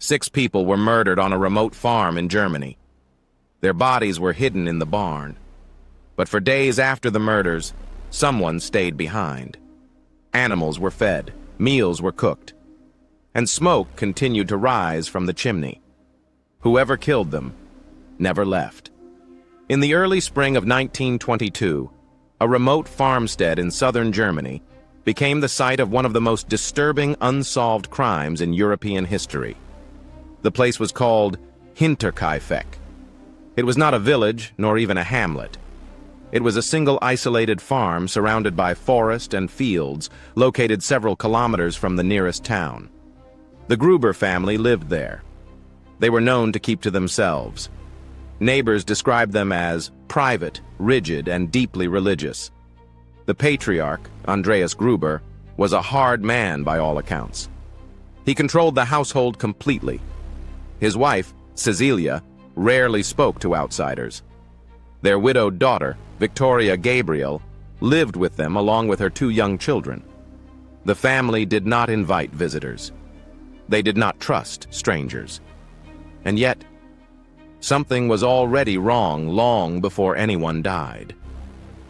6 people were murdered on a remote farm in Germany. Their bodies were hidden in the barn. But for days after the murders, someone stayed behind. Animals were fed, meals were cooked, and smoke continued to rise from the chimney. Whoever killed them never left. In the early spring of 1922, a remote farmstead in southern Germany became the site of one of the most disturbing unsolved crimes in European history. The place was called Hinterkaifeck. It was not a village, nor even a hamlet. It was a single isolated farm surrounded by forest and fields, located several kilometers from the nearest town. The Gruber family lived there. They were known to keep to themselves. Neighbors described them as private, rigid, and deeply religious. The patriarch, Andreas Gruber, was a hard man by all accounts. He controlled the household completely. His wife, Cecilia, rarely spoke to outsiders. Their widowed daughter, Victoria Gabriel, lived with them along with her 2 young children. The family did not invite visitors. They did not trust strangers. And yet, something was already wrong long before anyone died.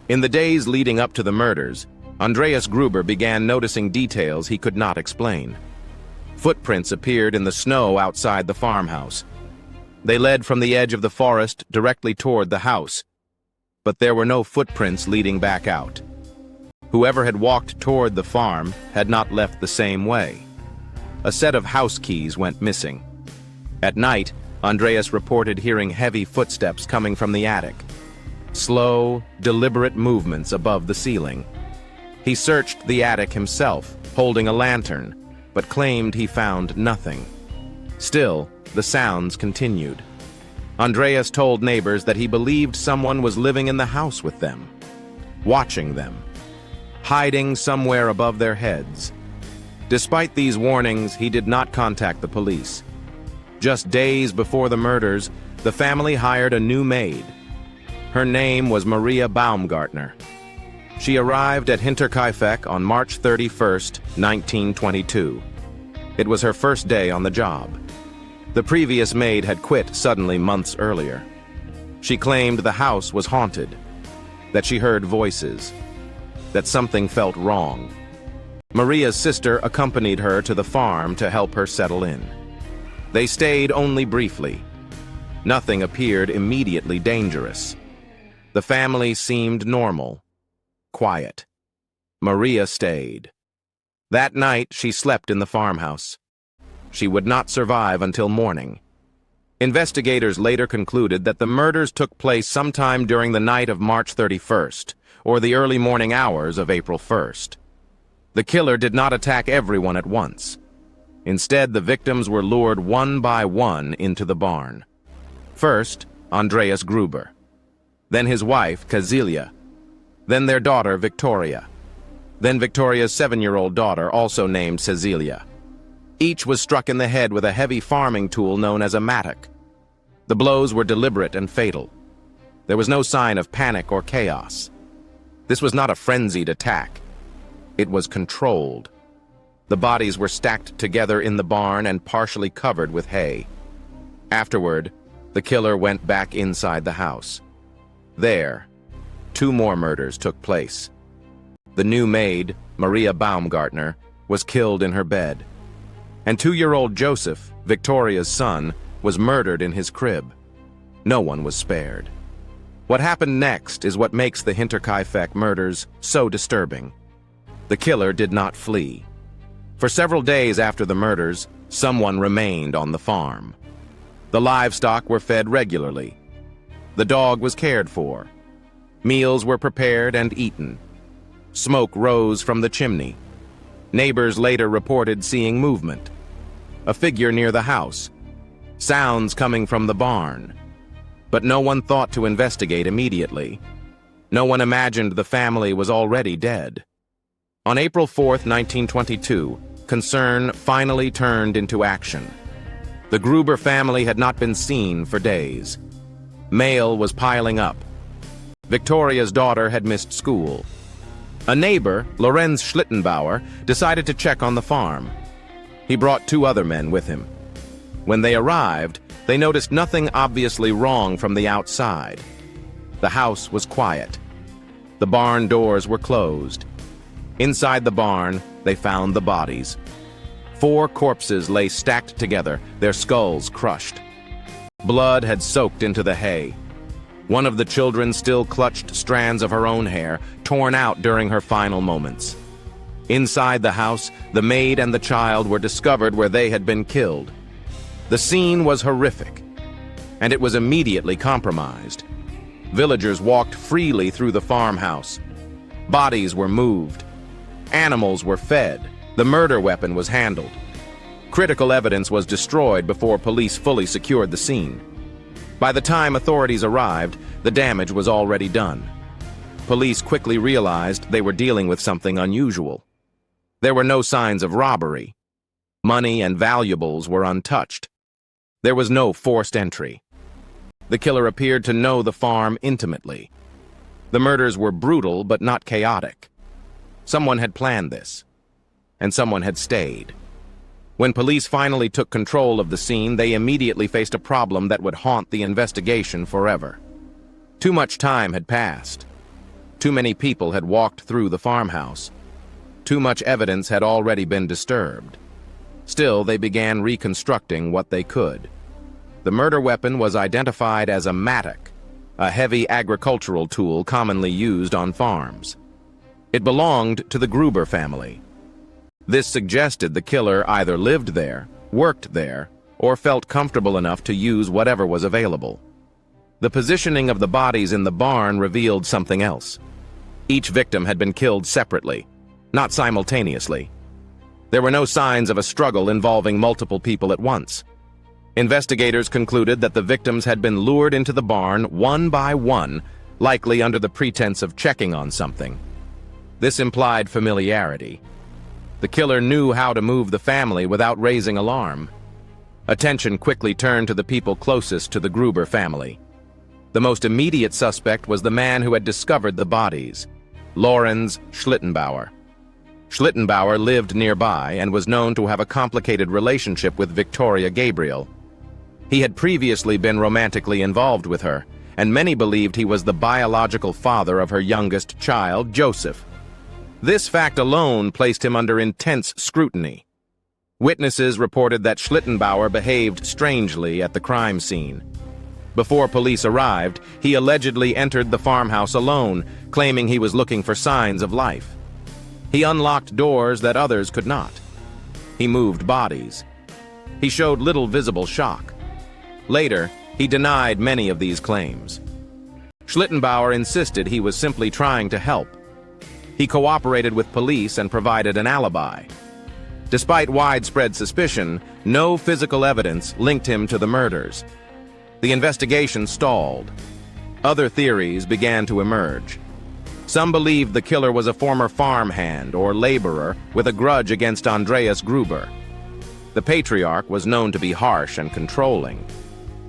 In the days leading up to the murders, Andreas Gruber began noticing details he could not explain. Footprints appeared in the snow outside the farmhouse. They led from the edge of the forest directly toward the house, but there were no footprints leading back out. Whoever had walked toward the farm had not left the same way. A set of house keys went missing. At night, Andreas reported hearing heavy footsteps coming from the attic. Slow, deliberate movements above the ceiling. He searched the attic himself, holding a lantern, but claimed he found nothing. Still, the sounds continued. Andreas told neighbors that he believed someone was living in the house with them, watching them, hiding somewhere above their heads. Despite these warnings, he did not contact the police. Just days before the murders, the family hired a new maid. Her name was Maria Baumgartner. She arrived at Hinterkaifeck on March 31st, 1922. It was her first day on the job. The previous maid had quit suddenly months earlier. She claimed the house was haunted, that she heard voices, that something felt wrong. Maria's sister accompanied her to the farm to help her settle in. They stayed only briefly. Nothing appeared immediately dangerous. The family seemed normal, quiet. Maria stayed. That night, she slept in the farmhouse. She would not survive until morning. Investigators later concluded that the murders took place sometime during the night of March 31st, or the early morning hours of April 1st. The killer did not attack everyone at once. Instead, the victims were lured one by one into the barn. First, Andreas Gruber. Then his wife, Cecilia. Then their daughter, Victoria. Then Victoria's 7-year-old daughter, also named Cecilia. Each was struck in the head with a heavy farming tool known as a mattock. The blows were deliberate and fatal. There was no sign of panic or chaos. This was not a frenzied attack. It was controlled. The bodies were stacked together in the barn and partially covered with hay. Afterward, the killer went back inside the house. There, 2 more murders took place. The new maid, Maria Baumgartner, was killed in her bed. And 2-year-old Joseph, Victoria's son, was murdered in his crib. No one was spared. What happened next is what makes the Hinterkaifeck murders so disturbing. The killer did not flee. For several days after the murders, someone remained on the farm. The livestock were fed regularly. The dog was cared for. Meals were prepared and eaten. Smoke rose from the chimney. Neighbors later reported seeing movement. A figure near the house. Sounds coming from the barn. But no one thought to investigate immediately. No one imagined the family was already dead. On April 4th, 1922, concern finally turned into action. The Gruber family had not been seen for days. Mail was piling up. Victoria's daughter had missed school. A neighbor, Lorenz Schlittenbauer, decided to check on the farm. He brought 2 other men with him. When they arrived, they noticed nothing obviously wrong from the outside. The house was quiet. The barn doors were closed. Inside the barn, they found the bodies. 4 corpses lay stacked together, their skulls crushed. Blood had soaked into the hay. One of the children still clutched strands of her own hair, torn out during her final moments. Inside the house, the maid and the child were discovered where they had been killed. The scene was horrific, and it was immediately compromised. Villagers walked freely through the farmhouse. Bodies were moved. Animals were fed. The murder weapon was handled. Critical evidence was destroyed before police fully secured the scene. By the time authorities arrived, the damage was already done. Police quickly realized they were dealing with something unusual. There were no signs of robbery. Money and valuables were untouched. There was no forced entry. The killer appeared to know the farm intimately. The murders were brutal but not chaotic. Someone had planned this, and someone had stayed. When police finally took control of the scene, they immediately faced a problem that would haunt the investigation forever. Too much time had passed. Too many people had walked through the farmhouse. Too much evidence had already been disturbed. Still, they began reconstructing what they could. The murder weapon was identified as a mattock, a heavy agricultural tool commonly used on farms. It belonged to the Gruber family. This suggested the killer either lived there, worked there, or felt comfortable enough to use whatever was available. The positioning of the bodies in the barn revealed something else. Each victim had been killed separately, not simultaneously. There were no signs of a struggle involving multiple people at once. Investigators concluded that the victims had been lured into the barn one by one, likely under the pretense of checking on something. This implied familiarity. The killer knew how to move the family without raising alarm. Attention quickly turned to the people closest to the Gruber family. The most immediate suspect was the man who had discovered the bodies, Lorenz Schlittenbauer. Schlittenbauer lived nearby and was known to have a complicated relationship with Victoria Gabriel. He had previously been romantically involved with her, and many believed he was the biological father of her youngest child, Joseph. This fact alone placed him under intense scrutiny. Witnesses reported that Schlittenbauer behaved strangely at the crime scene. Before police arrived, he allegedly entered the farmhouse alone, claiming he was looking for signs of life. He unlocked doors that others could not. He moved bodies. He showed little visible shock. Later, he denied many of these claims. Schlittenbauer insisted he was simply trying to help. He cooperated with police and provided an alibi. Despite widespread suspicion, no physical evidence linked him to the murders. The investigation stalled. Other theories began to emerge. Some believed the killer was a former farmhand or laborer with a grudge against Andreas Gruber. The patriarch was known to be harsh and controlling.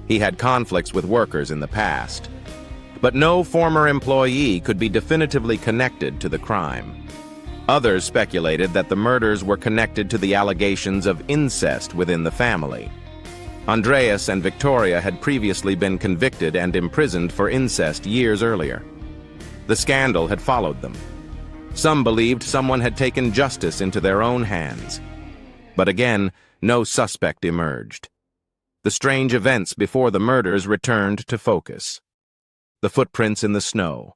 He had conflicts with workers in the past. But no former employee could be definitively connected to the crime. Others speculated that the murders were connected to the allegations of incest within the family. Andreas and Victoria had previously been convicted and imprisoned for incest years earlier. The scandal had followed them. Some believed someone had taken justice into their own hands. But again, no suspect emerged. The strange events before the murders returned to focus. The footprints in the snow,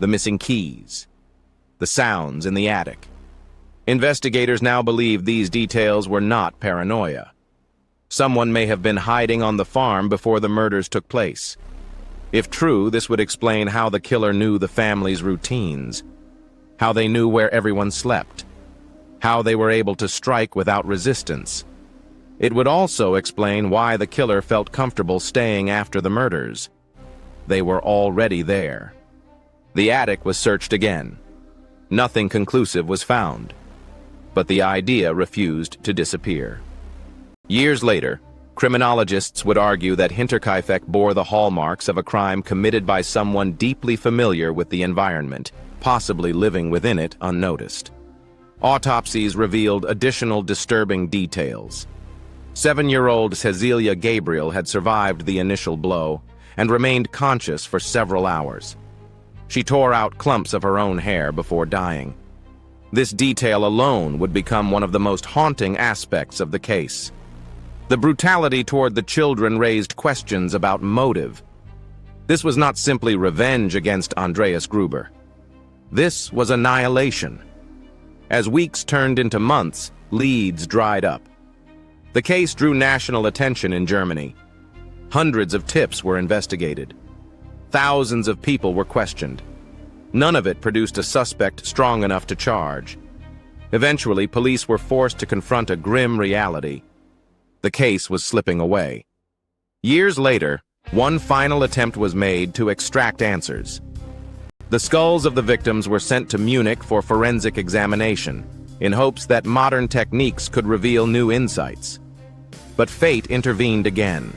the missing keys, the sounds in the attic. Investigators now believe these details were not paranoia. Someone may have been hiding on the farm before the murders took place. If true, this would explain how the killer knew the family's routines, how they knew where everyone slept, how they were able to strike without resistance. It would also explain why the killer felt comfortable staying after the murders. They were already there. The attic was searched again. Nothing conclusive was found, but the idea refused to disappear. Years later, criminologists would argue that Hinterkaifeck bore the hallmarks of a crime committed by someone deeply familiar with the environment, possibly living within it unnoticed. Autopsies revealed additional disturbing details. 7-year-old Cecilia Gabriel had survived the initial blow and remained conscious for several hours. She tore out clumps of her own hair before dying. This detail alone would become one of the most haunting aspects of the case. The brutality toward the children raised questions about motive. This was not simply revenge against Andreas Gruber. This was annihilation. As weeks turned into months, leads dried up. The case drew national attention in Germany. Hundreds of tips were investigated. Thousands of people were questioned. None of it produced a suspect strong enough to charge. Eventually, police were forced to confront a grim reality. The case was slipping away. Years later, one final attempt was made to extract answers. The skulls of the victims were sent to Munich for forensic examination, in hopes that modern techniques could reveal new insights. But fate intervened again.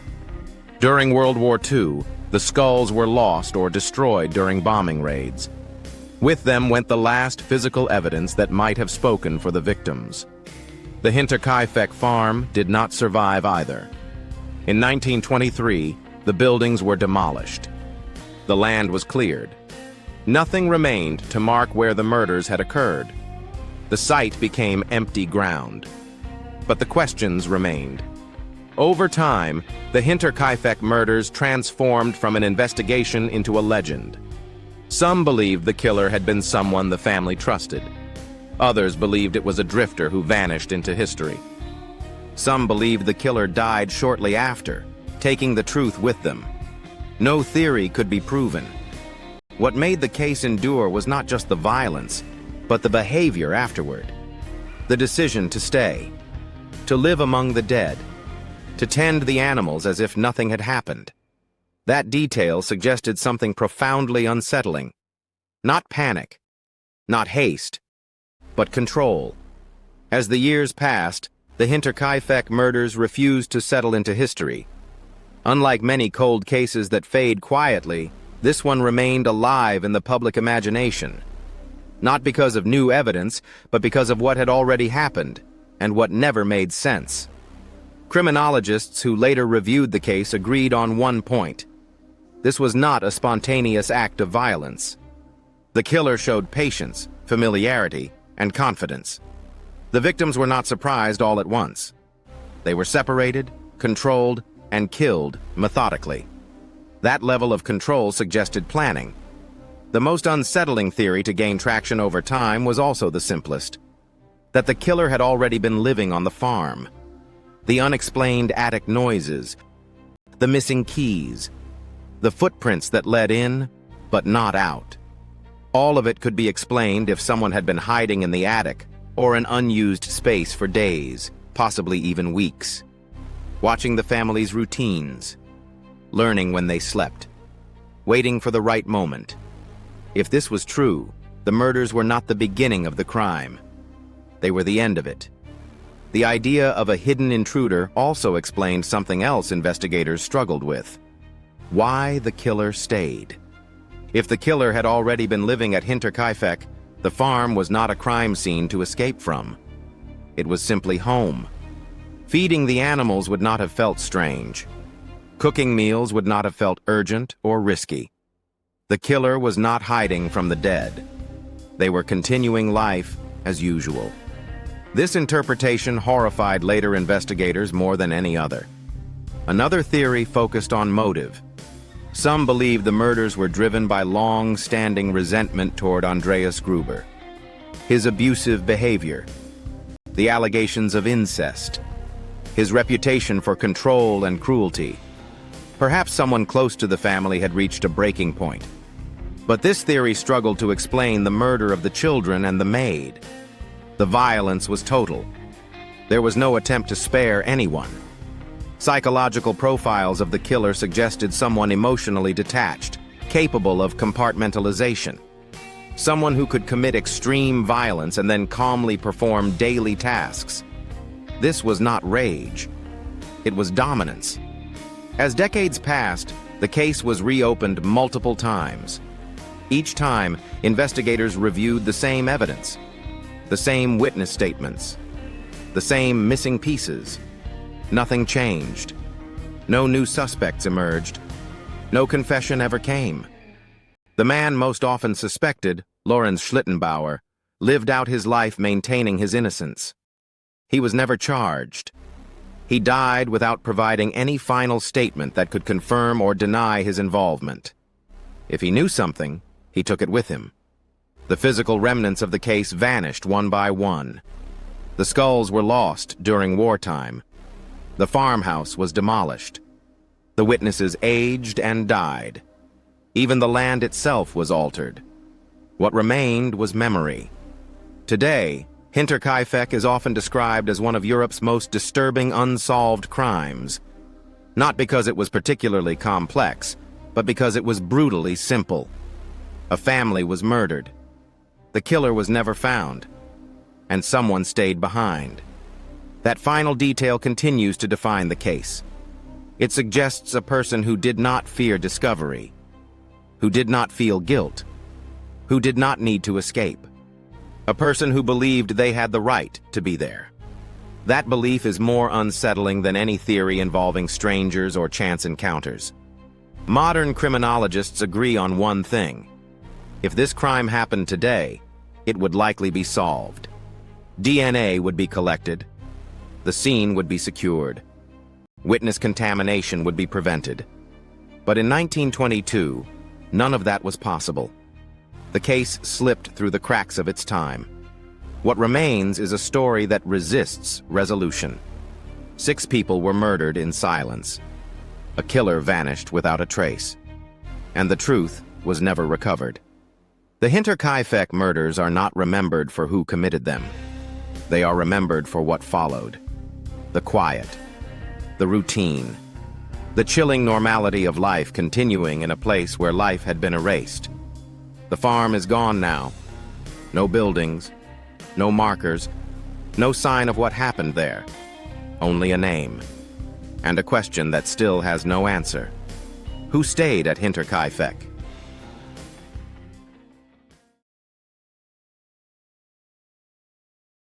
During World War II, the skulls were lost or destroyed during bombing raids. With them went the last physical evidence that might have spoken for the victims. The Hinterkaifeck farm did not survive either. In 1923, the buildings were demolished. The land was cleared. Nothing remained to mark where the murders had occurred. The site became empty ground. But the questions remained. Over time, the Hinterkaifeck murders transformed from an investigation into a legend. Some believed the killer had been someone the family trusted. Others believed it was a drifter who vanished into history. Some believed the killer died shortly after, taking the truth with them. No theory could be proven. What made the case endure was not just the violence, but the behavior afterward. The decision to stay, to live among the dead, to tend the animals as if nothing had happened. That detail suggested something profoundly unsettling. Not panic, not haste, but control. As the years passed, the Hinterkaifeck murders refused to settle into history. Unlike many cold cases that fade quietly, this one remained alive in the public imagination. Not because of new evidence, but because of what had already happened, and what never made sense. Criminologists who later reviewed the case agreed on one point. This was not a spontaneous act of violence. The killer showed patience, familiarity, and confidence. The victims were not surprised all at once. They were separated, controlled, and killed methodically. That level of control suggested planning. The most unsettling theory to gain traction over time was also the simplest: that the killer had already been living on the farm. The unexplained attic noises, the missing keys, the footprints that led in, but not out. All of it could be explained if someone had been hiding in the attic or an unused space for days, possibly even weeks, watching the family's routines, learning when they slept, waiting for the right moment. If this was true, the murders were not the beginning of the crime. They were the end of it. The idea of a hidden intruder also explained something else investigators struggled with: why the killer stayed. If the killer had already been living at Hinterkaifeck, the farm was not a crime scene to escape from. It was simply home. Feeding the animals would not have felt strange. Cooking meals would not have felt urgent or risky. The killer was not hiding from the dead. They were continuing life as usual. This interpretation horrified later investigators more than any other. Another theory focused on motive. Some believed the murders were driven by long-standing resentment toward Andreas Gruber. His abusive behavior, the allegations of incest, his reputation for control and cruelty. Perhaps someone close to the family had reached a breaking point. But this theory struggled to explain the murder of the children and the maid. The violence was total. There was no attempt to spare anyone. Psychological profiles of the killer suggested someone emotionally detached, capable of compartmentalization. Someone who could commit extreme violence and then calmly perform daily tasks. This was not rage. It was dominance. As decades passed, the case was reopened multiple times. Each time, investigators reviewed the same evidence, the same witness statements, the same missing pieces. Nothing changed. No new suspects emerged. No confession ever came. The man most often suspected, Lorenz Schlittenbauer, lived out his life maintaining his innocence. He was never charged. He died without providing any final statement that could confirm or deny his involvement. If he knew something, he took it with him. The physical remnants of the case vanished one by one. The skulls were lost during wartime. The farmhouse was demolished. The witnesses aged and died. Even the land itself was altered. What remained was memory. Today, Hinterkaifeck is often described as one of Europe's most disturbing unsolved crimes. Not because it was particularly complex, but because it was brutally simple. A family was murdered. The killer was never found. And someone stayed behind. That final detail continues to define the case. It suggests a person who did not fear discovery, who did not feel guilt, who did not need to escape. A person who believed they had the right to be there. That belief is more unsettling than any theory involving strangers or chance encounters. Modern criminologists agree on one thing. If this crime happened today, it would likely be solved. DNA would be collected. The scene would be secured. Witness contamination would be prevented. But in 1922, none of that was possible. The case slipped through the cracks of its time. What remains is a story that resists resolution. 6 people were murdered in silence. A killer vanished without a trace. And the truth was never recovered. The Hinterkaifeck murders are not remembered for who committed them. They are remembered for what followed. The quiet, the routine, the chilling normality of life continuing in a place where life had been erased. The farm is gone now. No buildings, no markers, no sign of what happened there. Only a name, and a question that still has no answer. Who stayed at Hinterkaifeck?